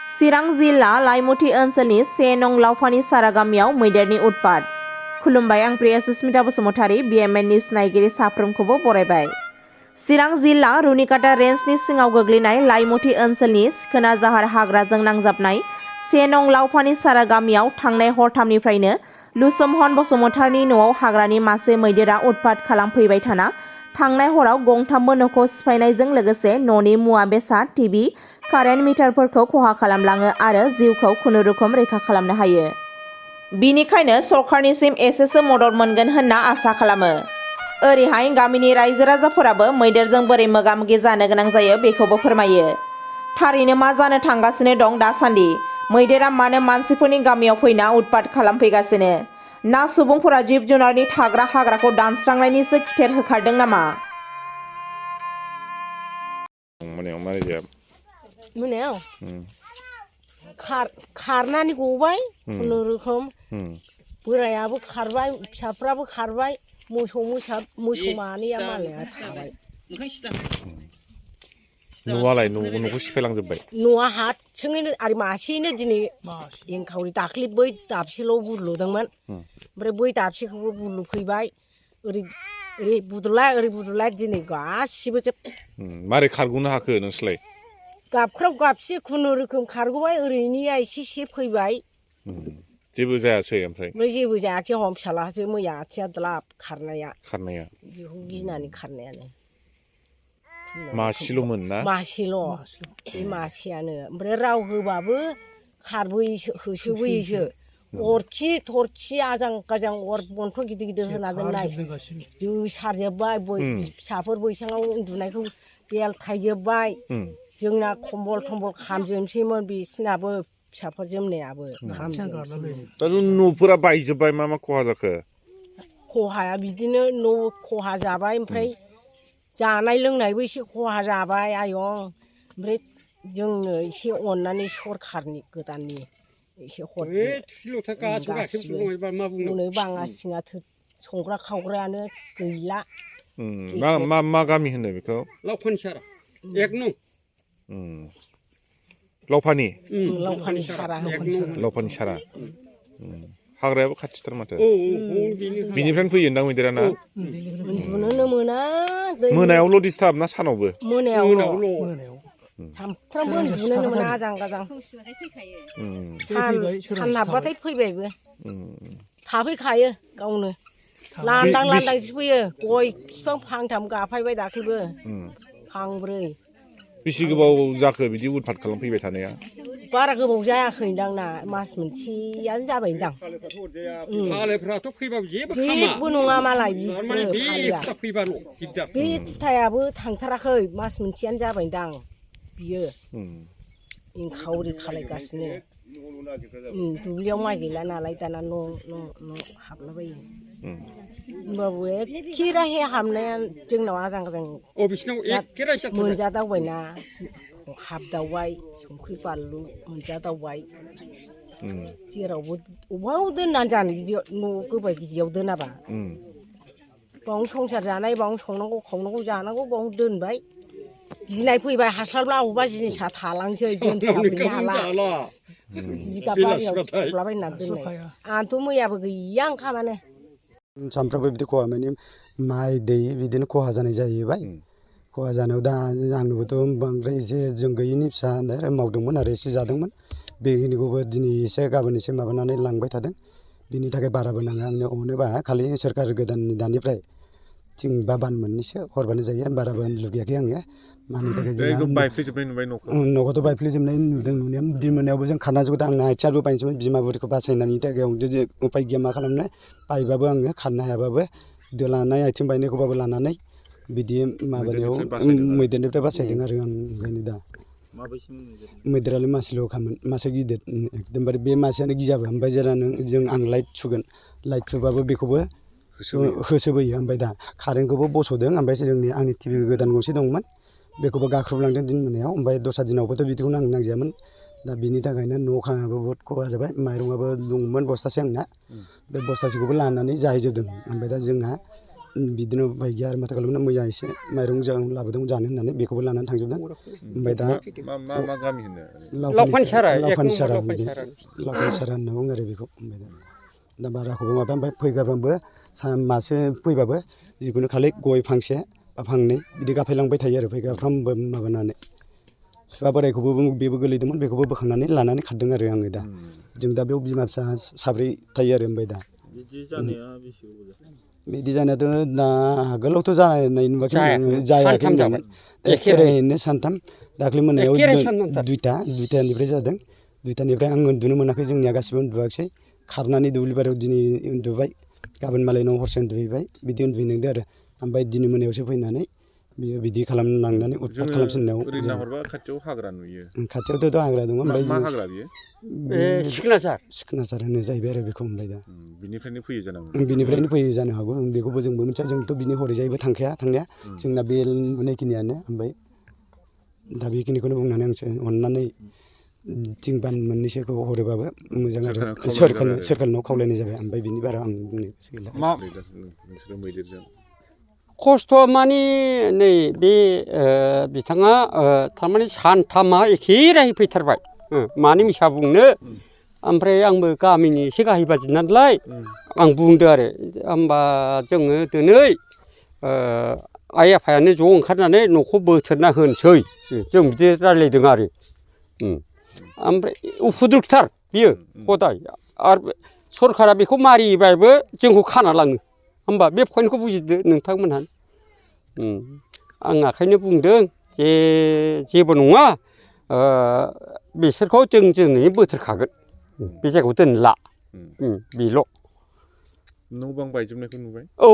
चिरां जिल्ला लाइमुथि ओनसोलनि 1 नं लावफानि सारा गामियाव मैदेरनि उत्पात। खुलुमबाय, आं प्रिया सुस्मिता बसुमतारी, BMN निउज नायगिरि साफ्रोमखौबो बरायबाय। चिरां जिल्ला रुनिकाटा रेन्जनि सिङाव गोग्लैनाय लाइमुथि ओनसोलनि सिखोना जाहार हाग्राजों नांजाबनाय 1 नं लावफानि सारा गामियाव थांनाय हरथामनिफ्रायनो लुसोमहन बसुमतारीनि न'आव हाग्रानि मासे मैदेरा उत्पात खालामफैबाय थाना थांनाय हराव गंथामबो न'खौ सिफायनायजों लोगोसे न'नि मुवा बेसाद, टिभि, कारेन्ट मिटारफोरखौ खहा खालामलाङो आरो जिउखौ खुनुरुखुम रैखा खालामनो हायो। बिनिखायनो सरकारनिसिम एसेसो मदद मोनगोन होनना आसा खालामो। ओरैहाय गामिनि रायजो राजाफोराबो मैदेरजों बोरै मोगा-मोगि जानो गोनां जायो बेखौबो फोरमायो। थारैनो मा जानो थांगासिनो दं दासान्दि? मैदेरा मानो मानसिफोरनि गामियाव फैना उत्पात खालामफैगासिनो? ना सुबुंफोरा जिब जुनारनि थाग्रा हाग्राखौ दानस्रांनायनिसो खिथेर होखारदों नामा? मोनायाव खारनानै गबाय खुनुरुखुम बोरायाबो खारबाय, फिसाफ्राबो खारबाय, मोसौ मानैया मालाया थाबाय। न'आलाय न'खौ सिफायलांजोब्बाय? न'आ हारसिङैनो आरो मासेयैनो दिनै एंखावरि दाख्लि बै दाबसेल' बुरलुदोंमोन, ओमफ्राय बै दाबसेखौबो बुरलुफैबाय। ओरै बुदुलाय दिनै गासिबो जोब। मारै खारग'नो हाखो नोंसोरलाय? गाबख्राव गाबसि खुनुरुखुम खारग'बाय, ओरैनिया एसे फैबाय। जेबो जायासै ओमफ्राय जेबो जायाखै। हम फिसालासो मैया आथिया द्लाब खारनाया बेखौ गिनानै खारनायानो। मासेल'मोन ना? मासेल', बे मासेयानो। ओमफ्राय राव होबाबो होसोबोयोसो। थरखि आजां गाजां अर बन्थ' गिदिर गिदिर होना दोननाय जोसारजोब्बाय। फिसाफोर बैसाङाव उन्दुनायखौ बेलथायजोब्बाय। जोंना कम्बल थम्बल खामजोबनोसैमोन, बिसिनाबो फिसाफोर जोमनायाबो खामजोबनोसैमोन। न'फोरा बायजोब्बाय। मा खहा जाखो? खहाया बिदिनो न' खहा जाबाय, ओमफ्राय जानाय लोंनायबो एसे खहा जाबाय आयं। ओमफ्राय जोंनो एसे अननानै सरखारनि गोदाननि एसे हरदो गासिबो। हनै बाङा सिङा संग्रा खावग्रायानो गैला। मा गामि होनो बेखौ? लावफानि सारा 1 नं। लावफानि सारा। हाग्रायाबो खाथिथार माथो। बिनिफ्रायनो फैयोदां मैदेरा ना? उन्दुनोनो मोना। मोनायावल' डिस्टार्ब ना सानावबो? मोनायावल'। सामफ्रामबो उन्दुनोनो मोना, आजां गाजां। सान हाबबाथाय फैबायबो। थाफैखायो गावनो। लांदांसो फैयो। गय बिफां फांथाम गाफायबाय दाख्लैबो, फांब्रै। बेसे गोबाव जाखो बिदि उत्पात खालामफैबाय थानाया? बारा गोबाव जायाखैदां ना, मास मोनसेयानो जाबायदां। फालेफ्राथ' फैबाबो जेबो नङा मालाय बिसोरो फालिया। बे खुथायाबो थांथाराखै, मास मोनसेयानो जाबायदां बियो। एंखावरि खालायगासिनो। दुब्लियाव माइ गैला नालाय दाना न' हाबलाबायो। होमबाबो एखे राहे हाबनाया जोंनाव आजां गाजां मोनजादावबायना, हाबदावबाय। संख्रि बानलु मोनजादावबाय। जेरावबो अबाव दोननानै जानो बिदि न' गोबाय गिजियाव दोनाबा। बावनो संसार जानाय, बावनो संनांगौ खावनांगौ जानांगौ, बावनो दोनबाय। गिनाय फैबाय, हास्लाबला अबेबा जिनिसा थालांसै, दोनस्लाबहैनो हाला। जिगाब बारियाव फबलाबायनानै दोननाय। आंथ' मैयाबो गैया ओंखामानो। सानफ्रामबो बिदि खहा माने माइ दै बिदिनो खहा जानाय जाहैबाय। खहा जानायाव दा आंनोबोथ' बांद्राय एसे जों गैयिनि फिसा मावदोंमोन आरो एसे जादोंमोन। बेखिनिखौबो दिनै एसे गाबोन एसे माबानानै लांबाय थादों। बिनि थाखाय बाराबो नाङा आंनो, अनोबा खालि सोरखार गोदाननि दानिफ्राय थिं बा बान मोननैसो हरबानो जायो। बाराबो लुगैयाखै आङो। मानि थाखाय न'खौथ' बायफ्लेजोबनाय नुदों नुनाया। दिन मोनायावबो जों खारना जोबदों। आंना आथिंआबो बायनोसैमोन, बिमा बुरिखौ बासायनायनि थाखाय उपाय गैया मा खालामनो। बायबाबो आङो खारनो हायाबाबो लानाय आथिं बायनायखौबाबो लानानै बिदि माबानायाव मैदेरनिफ्राय बासायदों आरो आं। ओंखायनो दा मैदेरालाय मासेल'खामोन, मासे गिदिर एकदमबारे। बे मासेयानो गियाबो। ओमफ्राय जेला आं लाइट थुगोन, लाइट थुबाबो बेखौबो होसोबोयो। ओमफ्राय दा कारेन्टखौबो बस'दों। ओमफ्राय आंनि टिभि गोदान गंसे दंमोन, बेखौबो गाख्रबलांदों दिन मोनायाव। ओमफ्राय दस्रा दिनावबोथ' बिदिखौ नांजायामोन। दा बिनि थाखायनो न' खाङाबो बहुद खहा जाबाय। माइरङाबो दंमोन बस्थासे आंना, बे बस्थासेखौबो लानानै जाहैजोबदों। ओमफ्राय दा जोंहा बिदिनो उफाय गैया आरो माथो खालामनो मैया एसे माइरं लाबोदों जानो होननानै बेखौबो लानानै थांजोबदों ओमफ्राय दा मा गामि होनो लावखानि सारा होनना बुङो आरो बेखौ ओमफ्राय दा बाराखौबो माबा ओमफ्राय फैगारफ्रामबो मासे फैबाबो जिखुनु खालि गय फांसे बा फांनै बिदि गाफायलांबाय थायो आरो फैगारफ्रामबो माबानानै बिफा बोरायखौबो बेबो गोलैदोंमोन बेखौबो बोखांनानै लानानै खारदों आरो आङो दा जों दा बेयाव बिमा फिसा साब्रै थायो आरो ओमफ्राय दा बिदि जानायाथ' दा आगोलावथ' जानाय नुवाखै जायाखै होनदों एखेरायैनो सानथाम दाख्लै मोनायाव दुइथानिफ्राय जादों दुइथानिफ्राय आं उन्दुनो मोनाखै जोंनिया गासिबो उन्दुवाखिसै खारनानै दुब्लि बारियाव दिनै उन्दुबाय गाबोन मालायनाव हरसे उन्दुहैबाय बिदि उन्दुहैनांदों आरो ओमफ्राय दिनै मोनायावसो फैनानै बियो बिदि खालामलांनानै उतपात खालामसिननायाव ओरैनो हरबा खाथियाव हाग्रा नुयो खाथियावथ' हाग्रा दङ ओमफ्राय मा हाग्रा बियो सिखनाजार होनो जाहैबाय आरो बेखौ ओमफ्राय दा बिनिफ्रायनो फैयो जानांगौ बिनिफ्रायनो फैयो जानो हागौ बेखौबो जोंबो मिथिया जोंथ' बिनि हरैजायबो थांखाया थांनाया जोंना बे नुनायखिनियानो ओमफ्राय दा बेखिनिखौनो बुंनानै आं अननानै थिंबान मोननैसोखौ हरोबाबो मोजां आरो सोरखारनाव खावलायनाय जाबाय ओमफ्राय बिनि बारा आं बुंनो गोसो गैला नोंसोरो मैदेरजों खस्थ' माने नै बे बिथाङा थारमाने सानथामा एखे राहे फैथारबाय मानो मिसा बुंनो ओमफ्राय आंबो गामिनि एसे गाहाय बादि नालाय आं बुंदो आरो होमबा जोङो दिनै आइ आफायानो ज' ओंखारनानै न'खौ बोथ्रोदना होनोसै जों बिदि रायज्लायदों आरो ओमफ्राय उफुद्रुगथार बियो हदाय आरो सरखारा बेखौ मारिबाबो जोंखौ खाना लाङो होमबा बे पइन्टखौ बुजिदो नोंथांमोनहा आं ओंखायनो बुंदों जे जेबो नङा बिसोरखौ जों दिनै बोथ्रोदखागोन बे जायगायाव दोनला बेल' न' बां बायजोबनायखौ नुबाय औ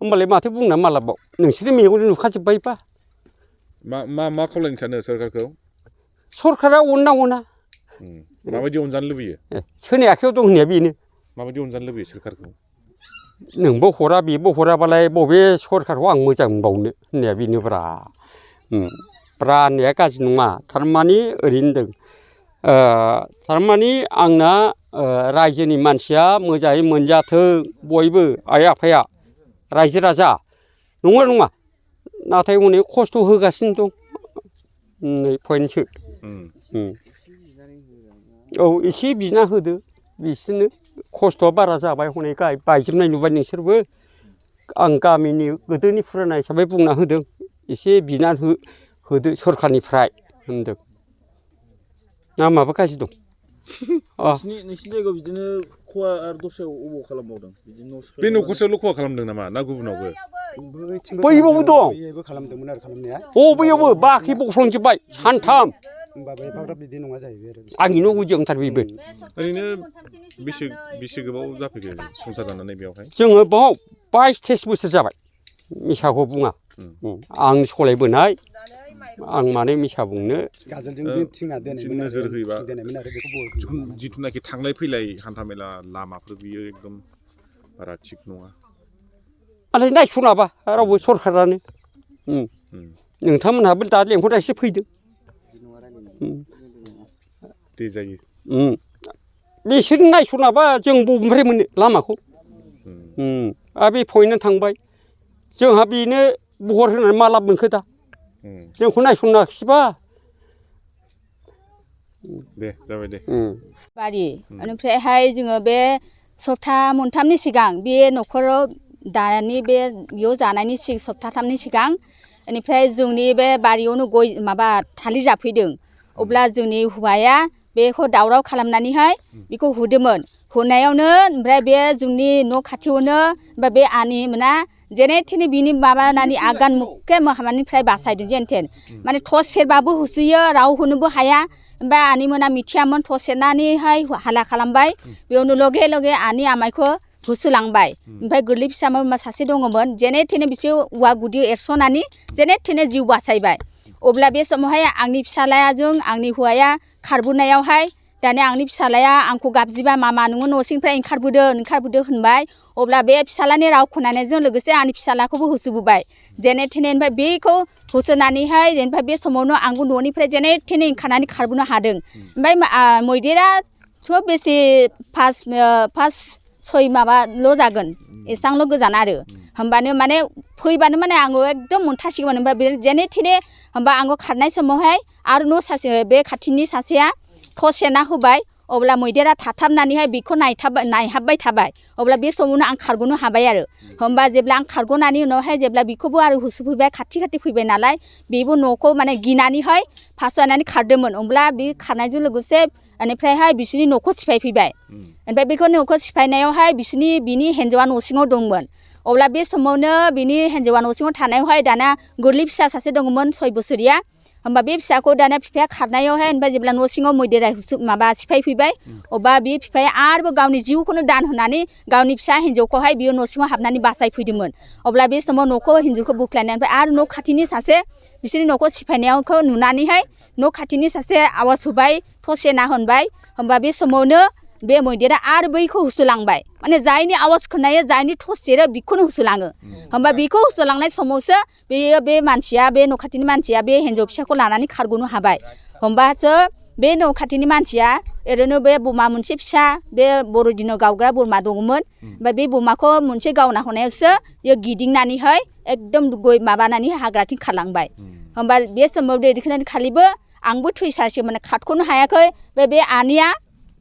होमबालाय माथो बुंना मालाबाव नोंसोरनि मेगनजों नुखाजोब्बायबा मा खावलायनो सानो सरखारखौ सरखारा अनना माबायदि अनजानो लुबैयो सोरनि आखायाव दं होननाया बेनो माबायदि अनजानो लुबैयो सरखारखौ नोंबो हरा बेबो हराबालाय बबे सरखारखौ आं मोजां मोनबावनो होननाया बेनोब्रा होननाया गाज्रि नङा थारमाने ओरैनो होनदों थारमाने आंना रायजोनि मानसिया मोजाङै मोनजाथों बयबो आइ आफाया रायजो राजा नङा नाथाय अनेक खस्थ' होगासिनो दं नै पइन्टसो औ एसे बिना होदो बिसोरनो खस्थ'आ बारा जाबाय हनै बायजोबनाय नुबाय नोंसोरबो आं गामिनि गोदोनि फुराना हिसाबै बुंना होदों एसे बिनानै होदो सरखारनिफ्राय होनदों ना माबा गाज्रि दं नोंसिनि जायगायाव बिदिनो खहा आरो दस्रायाव अबाव खालामबावदों बे न'खरसेयावल' खहा खालामदों नामा ना गुबुनावबो बैयावबो दं खालामदोंमोन आरो खालामनाया बैयावबो बाख्रि बख्लंजोब्बाय सानथाम होमबाबो एफाग्राब बिदि नङा जाहैबाय आरो आंनि न' गुदियावथार बेबो ओरैनो बेसे गोबाव जाफैगोन संसार जानानै बेवहाय जोङो बाव 22-23 बोसोर जाबाय मिसाखौ बुङा आं सलायबोनाय आं मानो मिसा बुंनो नोजोर होयोबा जिथुनाखि थांलाय फैलाय हान्थामेला लामाफोर बियो एकदम बारा थिग नङा आरो नायस'नाबा रावबो सरखारानो नोंथांमोनहाबो दा लेंहरना एसे फैदों दे जायो बिसोर नायस'नाबा जों बबेनिफ्राय मोनो लामाखौ आरो बे पइन्टआ थांबाय जोंहा बेनो बहर होनानै मा लाब मोनखो दा जोंखौ नायस'नाखिसैबा दे जाबाय दे बारि ओमफ्रायहाय जोङो बे सप्ता मोनथामनि सिगां बे न'खराव दानि बे बेयाव जानायनि सप्ताथामनि सिगां बेनिफ्राय जोंनि बे बारियावनो गय माबा थालिर जाफैदों अब्ला जोंनि हौवाया बेखौ दावराव खालामनानैहाय बेखौ हुदोंमोन हुनायावनो ओमफ्राय बे जोंनि न' खाथियावनो बे आनि मोना जेने थेने बिनि माबानानै आगान मुखे माबानिफ्राय बासायदों जेन थेन माने थस सेरबाबो होसोयो राव होनोबो हाया ओमफ्राय आनि मोना मिथियामोन थस सेरनानैहाय हाल्ला खालामबाय बेयावनो लगे लगे आनि आमाइखौ होसोलांबाय ओमफ्राय गोरलै फिसामोन सासे दङमोन जेने थेने बिसोर औवा गुदियाव एरस'नानै जेने थेने जिउ बासायबाय अब्ला बे समावहाय आंनि फिसालायाजों आंनि हौवाया खारबोनायावहाय दानिया आंनि फिसालाया आंखौ गाबज्रिबा मामा नोङो न' सिंनिफ्राय ओंखारबोदो होनबाय अब्ला बे फिसालानि राव खोनानायजों लोगोसे आंनि फिसालाखौबो होसोबोबाय जेने थेने ओमफ्राय बेखौ होसोनानैहाय जेनेबा बे समावनो आंबो न'निफ्राय जेने थेने ओंखारनानै खारबोनो हादों ओमफ्राय मैदेराथ' बेसे फास सय माबाल' जागोन एसांल' गोजान आरो होमबानो माने फैबानो माने आङो एकदम मोनथासिगोन ओमफ्राय बे जेने थेने होमबा आङो खारनाय समावहाय आरो न' सासे बे खाथिनि सासेया थस सेना होबाय अब्ला मैदेरा थाथाबनानैहाय बेखौ नायहाबबाय थाबाय अब्ला बे समावनो आं खारग'नो हाबाय आरो होमबा जेब्ला आं खारग'नायनि उनावहाय जेब्ला बेखौबो आरो होसोफैबाय खाथि फैबाय नालाय बेबो न'खौ माने गिनानैहाय फासयनानै खारदोंमोन अब्ला बे खारनायजों लोगोसे बेनिफ्रायहाय बिसोरनि न'खौ सिफायफैबाय ओमफ्राय बेखौ न'खौ सिफायनायावहाय बिनि हिन्जावा न' सिङाव दंमोन अब्ला बे समावनो बिनि हिन्जावा न' सिङाव थानायावहाय दाना गोरलै फिसा सासे दङमोन 6 बोसोरिया होमबा बे फिसाखौ दाना बिफाया खारनायावहाय ओमफ्राय जेब्ला न' सिङाव मैदेरा सिफायफैबाय अब्ला बे बिफाया आरोबाव गावनि जिउखौनो दान होनानै गावनि फिसा हिन्जावखौहाय बियो न' सिङाव हाबनानै बासायफैदोंमोन अब्ला बे समाव न'खौ हिन्जावखौ बोख्लायनायनिफ्राय आरो न' खाथिनि सासे बिसोरनि न'खौ सिफायनायखौ नुनानैहाय न' खाथिनि सासे आवाज होबाय थसे ना होनबाय होमबा बे समावनो बे मैदेरा आरो बैखौ होसोलांबाय माने जायनि आवाज खोनायो जायनि थस सेरो बेखौनो होसोलाङो होमबा बेखौ होसोलांनाय समावसो बे मानसिया बे न' खाथिनि मानसिया बे हिन्जाव फिसाखौ लानानै खारग'नो हाबाय होमबासो बे न' खाथिनि मानसिया ओरैनो बे बोरमा मोनसे फिसा बे बर'दिनाव गावग्रा बोरमा दङमोन ओमफ्राय बे बोरमाखौ मोनसे गावना होनायावसो बेयो गिदिंनानैहाय एकदम माबानानै हाग्राथिं खारलांबाय होमबा बे समाव दैखांनानै खालिबो आंबो थैसारसोमोन खारख'नो हायाखै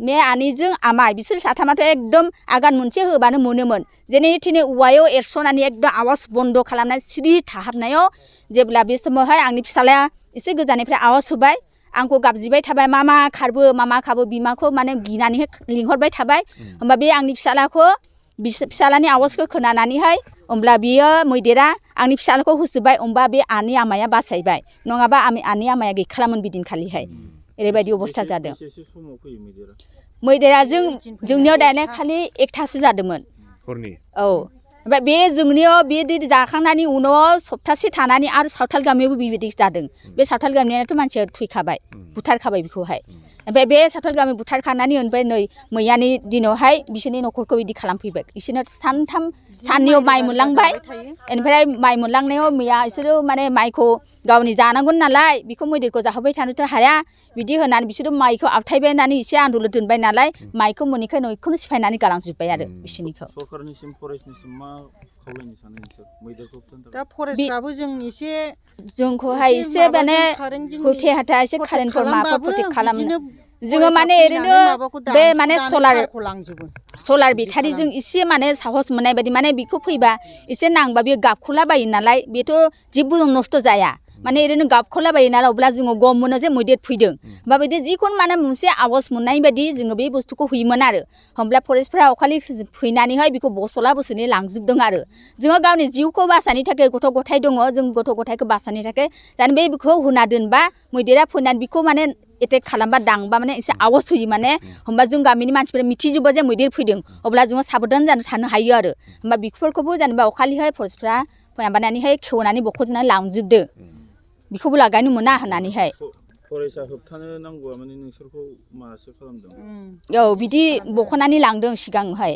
बे आनैजों आमाय बिसोर साथामाथ' एकदम आगान मोनसे होबानो मोनोमोन जेने थेने औवायाव एरस'नानै एकदम आवाज बन्द' खालामनानै सिरि थाहाबनायाव जेब्ला बे समावहाय आंनि फिसालाया एसे गोजाननिफ्राय आवाज होबाय आंखौ गाबज्रिबाय थाबाय मामा खारबो बिमाखौ माने गिनानैहाय लिंहरबाय थाबाय होमबा बे आंनि फिसालानि आवाजखौ खोनानानैहाय होमब्ला बियो मैदेरा आंनि फिसालाखौ होसोबाय होमबा बे आनै आमाया बासायबाय नङाबा आनै आमाया गैखालामोन बिदिनखालिहाय ओरैबायदि अबस्था जादों मैदेरा जोंनियाव डाइरेक्ट खालि 1थासो जादोंमोन औ ओमफ्राय बे जोंनियाव बे जाखांनायनि उनाव सप्तासे थानानै आरो सावथाल गामियावबो बेबायदि जादों बे सावथाल गामियाथ' मानसिया थैखाबाय बुथारखाबाय बेखौहाय ओमफ्राय बे सावथाल गामि बुथारखांनानै ओमफ्राय नै मैयानि दिनावहाय बिसोरनि न'खरखौ बिदि खालामफैबाय बिसोरनो साननैयाव माइ मोनलांबाय ओमफ्राय माइ मोनलांनायाव मैया बिसोरो माने माइखौ गावनि जानांगोन नालाय बेखौ मैदेरखौ जाहोबाय थानोथ' हाया बिदि होनानै बिसोरो माइखौ आवथायबाय होननानै एसे आन्दोल दोनबाय नालाय माइखौ मोनैखाय न'खौनो सिफायनानै गालांजोब्बाय आरो बिसोरनिखौ सरकारनिसिम फरेस्टनिसिम मा खावलायनो सानो नोंसोर मैदेरखौ दा फरेस्टफ्राबो जों एसे जोंखौहाय एसे माने होथे हाथा एसे कारेन्टफोर माबाफोर प्रटेक्ट खालामनो जोङो माने ओरैनो बे माने सलार बेटारिजों एसे माने साहस मोननाय बायदि माने बेखौ फैबा एसे नांबा बेयो गाबख'लाबायो नालाय बेथ' जेबो नस्थ' जाया माने ओरैनो गाबख'लाबायो नालाय अब्ला जोङो गम मोनो जे मैदेर फैदों होमबा बिदि जिखुनु माने मोनसे आवाज मोननाय बायदि जोङो बे बुस्थुखौ होयोमोन आरो होमब्ला फरेस्टफ्रा अखालि फैनानैहाय बेखौ बोसोरनै लांजोबदों आरो जोङो गावनि जिउखौ बासायनो थाखाय गथ' गथाय दङ जों गथ' गथायखौ बासायनो थाखाय दानि बेखौ होना दोनबा मैदेरा फैनानै बेखौ माने एटेक खालामबा दांबा माने एसे आवाज होयो माने होमबा जों गामिनि मानसिफोरा मिथिजोबो जे मैदेर फैदों अब्ला जोङो साबधान जानो थानो हायो आरो होमबा बेफोरखौबो जेनेबा अखालिहाय फरेस्टफ्रा माबानानैहाय खेवनानै बख'जोबनानै लांजोबदो बेखौबो लागायनो मोना होननानैहाय फरेस्टआ होबथानो नांगौआ माने नोंसोरखौ मासो खालामदों औ बिदि बख'नानै लांदों सिगांहाय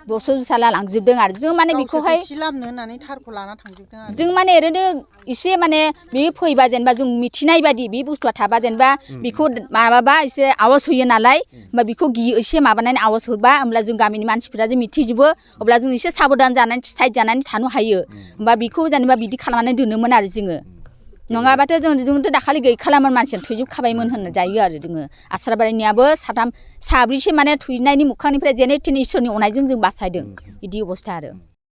बोसोरसाला लांजोबदों आरो जों माने बेखौहाय सिलामनो होननानै थारखौ लाना थांजोबदों आरो जों माने ओरैनो एसे माने बे फैबा जेनेबा जों मिथिनाय बादि बे बुस्थुआ थाबा जेनेबा बेखौ माबाबा एसे आवाज होयो नालाय होमबा बेखौ एसे माबानानै आवाज होबा होमब्ला जों गामिनि मानसिफोरा जे मिथिजोबो अब्ला जों एसे साबधान जानानै साइड जानानै थानो हायो होमबा बेखौ जेनेबा बिदि खालामनानै दोनोमोन आरो जोङो नङाबाथ' जोंथ' दाखालि गैखालामोन मानसिया थैजोबखाबायमोन होनना जायो आरो जोङो आसारबारिनियाबो साब्रैसो माने थैनायनि मोखांनिफ्राय जेने थेने इसोरनि अननायजों जों बासायदों बिदि अबस्था आरो